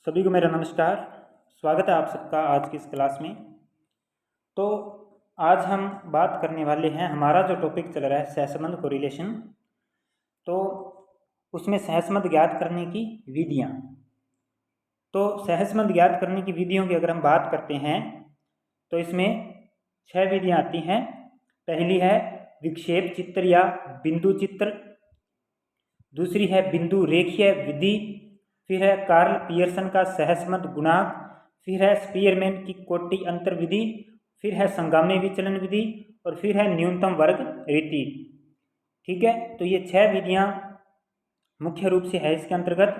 सभी को मेरा नमस्कार। स्वागत है आप सबका आज की इस क्लास में। तो आज हम बात करने वाले हैं, हमारा जो टॉपिक चल रहा है सहसंबंध कोरिलेशन, तो उसमें सहसंबंध ज्ञात करने की विधियाँ। तो सहसंबंध ज्ञात करने की विधियों की अगर हम बात करते हैं तो इसमें 6 विधियाँ आती हैं। पहली है विक्षेप चित्र या बिंदु चित्र, दूसरी है बिंदु रेखीय विधि, फिर है कार्ल पियर्सन का सहसंबंध गुणांक, फिर है स्पीयरमैन की कोटि अंतर विधि, फिर है संगामी विचलन विधि और फिर है न्यूनतम वर्ग रीति। ठीक है, तो ये 6 विधियाँ मुख्य रूप से है इसके अंतर्गत।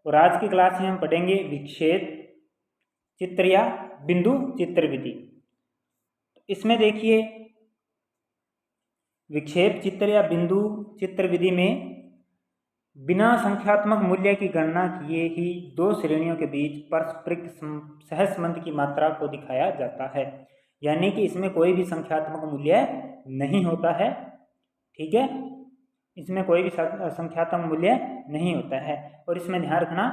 और आज की क्लास में हम पढ़ेंगे विक्षेप चित्र या बिंदु चित्र विधि। इसमें देखिए, विक्षेप चित्र या बिंदु चित्र विधि में बिना संख्यात्मक मूल्य की गणना किए ही दो श्रेणियों के बीच पारस्परिक सहसंबंध की मात्रा को दिखाया जाता है। यानी कि इसमें कोई भी संख्यात्मक मूल्य नहीं होता है। ठीक है, इसमें कोई भी संख्यात्मक मूल्य नहीं होता है। और इसमें ध्यान रखना,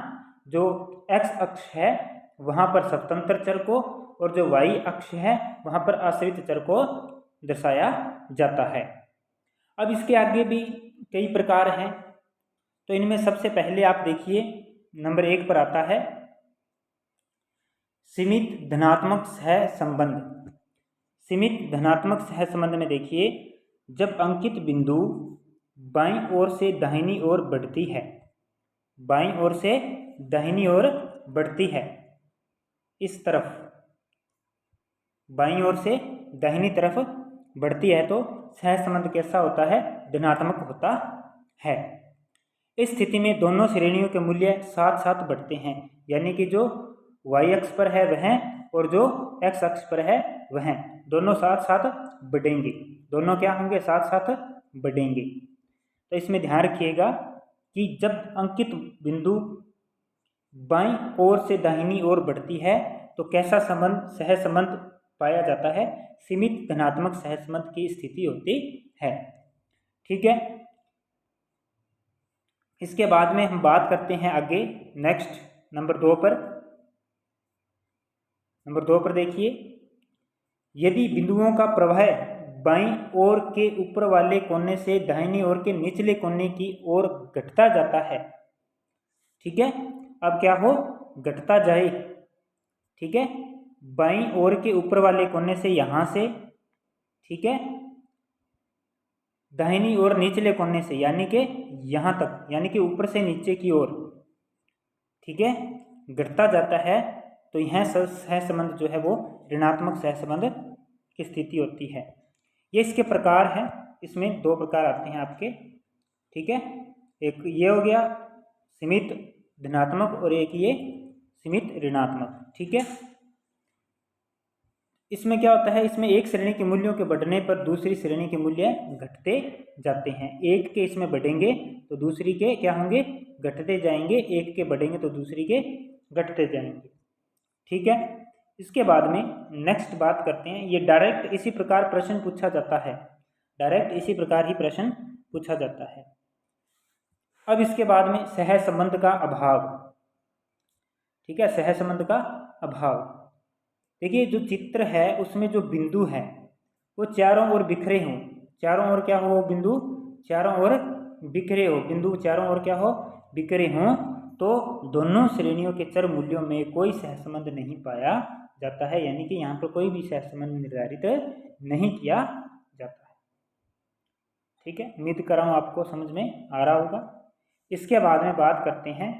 जो x अक्ष है वहाँ पर स्वतंत्र चर को और जो y अक्ष है वहाँ पर आश्रित चर को दर्शाया जाता है। अब इसके आगे भी कई प्रकार हैं, तो इनमें सबसे पहले आप देखिए नंबर 1 पर आता है सीमित धनात्मक सहसंबंध। सीमित धनात्मक सहसंबंध में देखिए, जब अंकित बिंदु बाईं ओर से दाहिनी ओर बढ़ती है, बाईं ओर से दाहिनी ओर बढ़ती है, इस तरफ बाईं ओर से दाहिनी तरफ बढ़ती है, तो सहसंबंध कैसा होता है? धनात्मक होता है। इस स्थिति में दोनों श्रेणियों के मूल्य साथ साथ बढ़ते हैं, यानी कि जो y अक्ष पर है वह और जो x अक्ष पर है वह दोनों साथ साथ बढ़ेंगे। दोनों क्या होंगे? साथ साथ बढ़ेंगे। तो इसमें ध्यान रखिएगा कि जब अंकित बिंदु बाईं ओर से दाहिनी ओर बढ़ती है तो कैसा सहसंबंध पाया जाता है? सीमित धनात्मक सहसंबंध की स्थिति होती है। ठीक है, इसके बाद में हम बात करते हैं आगे नेक्स्ट नंबर 2 पर। नंबर 2 पर देखिए, यदि बिंदुओं का प्रवाह बाईं ओर के ऊपर वाले कोने से दाहिनी ओर के निचले कोने की ओर घटता जाता है। ठीक है, अब क्या हो? घटता जाए। ठीक है, बाईं ओर के ऊपर वाले कोने से यहाँ से, ठीक है, दाहिनी ओर निचले कोने से यानी कि यहाँ तक, यानी कि ऊपर से नीचे की ओर, ठीक है, घटता जाता है, तो यह सहसंबंध जो है वो ऋणात्मक सहसंबंध की स्थिति होती है। ये इसके प्रकार हैं, इसमें 2 प्रकार आते हैं आपके। ठीक है, एक ये हो गया सीमित धनात्मक और एक ये सीमित ऋणात्मक। ठीक है, इसमें क्या होता है? इसमें एक श्रेणी के मूल्यों के बढ़ने पर दूसरी श्रेणी के मूल्य घटते जाते हैं। एक के इसमें बढ़ेंगे तो दूसरी के क्या होंगे? घटते जाएंगे। एक के बढ़ेंगे तो दूसरी के घटते जाएंगे। ठीक है, इसके बाद में नेक्स्ट बात करते हैं, ये डायरेक्ट इसी प्रकार प्रश्न पूछा जाता है। डायरेक्ट इसी प्रकार ही प्रश्न पूछा जाता है। अब इसके बाद में सहसंबंध का अभाव। ठीक है, सहसंबंध का अभाव। देखिए, जो चित्र है उसमें जो बिंदु है वो चारों ओर बिखरे हों। चारों ओर क्या हो? बिंदु चारों ओर बिखरे हो। बिंदु चारों ओर क्या हो? बिखरे हों, तो दोनों श्रेणियों के चर मूल्यों में कोई सहसंबंध नहीं पाया जाता है। यानी कि यहाँ पर कोई भी सहसंबंध निर्धारित नहीं किया जाता है। ठीक है, उम्मीद कर रहा हूँ आपको समझ में आ रहा होगा। इसके बाद में बात करते हैं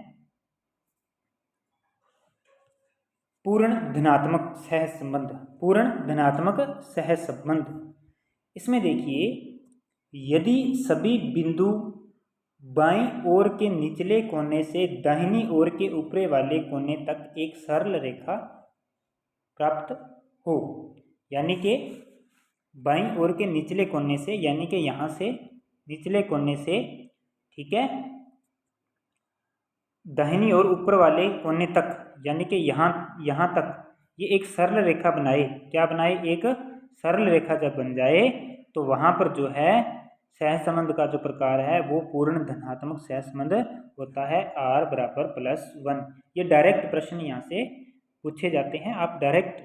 पूर्ण धनात्मक सहसंबंध। पूर्ण धनात्मक सहसंबंध, इसमें देखिए, यदि सभी बिंदु बाईं ओर के निचले कोने से दाहिनी ओर के ऊपरी वाले कोने तक एक सरल रेखा प्राप्त हो, यानी कि बाईं ओर के निचले कोने से, यानी कि यहाँ से निचले कोने से, ठीक है, दाहिनी ओर ऊपर वाले कोने तक, यानी कि यहाँ तक ये एक सरल रेखा बनाए। क्या बनाए? एक सरल रेखा जब बन जाए तो वहाँ पर जो है सहसंबंध का जो प्रकार है वो पूर्ण धनात्मक सहसंबंध होता है r बराबर +1। ये डायरेक्ट प्रश्न यहाँ से पूछे जाते हैं। आप डायरेक्ट,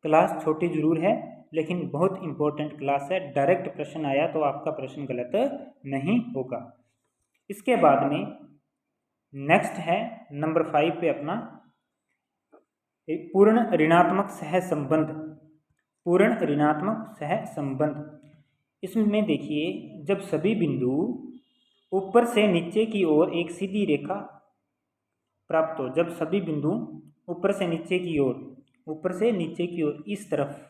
क्लास छोटी जरूर है लेकिन बहुत इंपॉर्टेंट क्लास है, डायरेक्ट प्रश्न आया तो आपका प्रश्न गलत नहीं होगा। इसके बाद में नेक्स्ट है नंबर 5 पे अपना पूर्ण ऋणात्मक सहसंबंध। पूर्ण ऋणात्मक सहसंबंध, इसमें देखिए जब सभी बिंदु ऊपर से नीचे की ओर एक सीधी रेखा प्राप्त हो, जब सभी बिंदु ऊपर से नीचे की ओर, ऊपर से नीचे की ओर इस तरफ,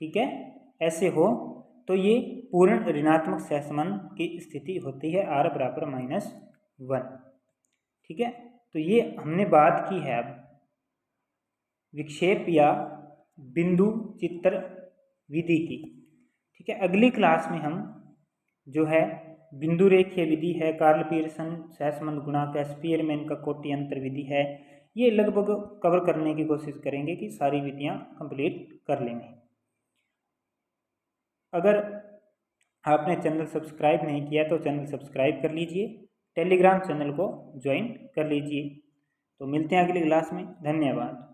ठीक है, ऐसे हो तो ये पूर्ण ऋणात्मक सहसंबंध की स्थिति होती है r बराबर -1। ठीक है, तो ये हमने बात की है अब विक्षेप या बिंदु चित्र विधि की। ठीक है, अगली क्लास में हम जो है बिंदु रेखीय विधि है, कार्ल पीयरसन सहसंबंध गुणांक है, स्पीयरमैन का कोटि अंतर विधि है, ये लगभग कवर करने की कोशिश करेंगे कि सारी विधियां कंप्लीट कर लेंगे। अगर आपने चैनल सब्सक्राइब नहीं किया तो चैनल सब्सक्राइब कर लीजिए, टेलीग्राम चैनल को ज्वाइन कर लीजिए। तो मिलते हैं अगली क्लास में, धन्यवाद।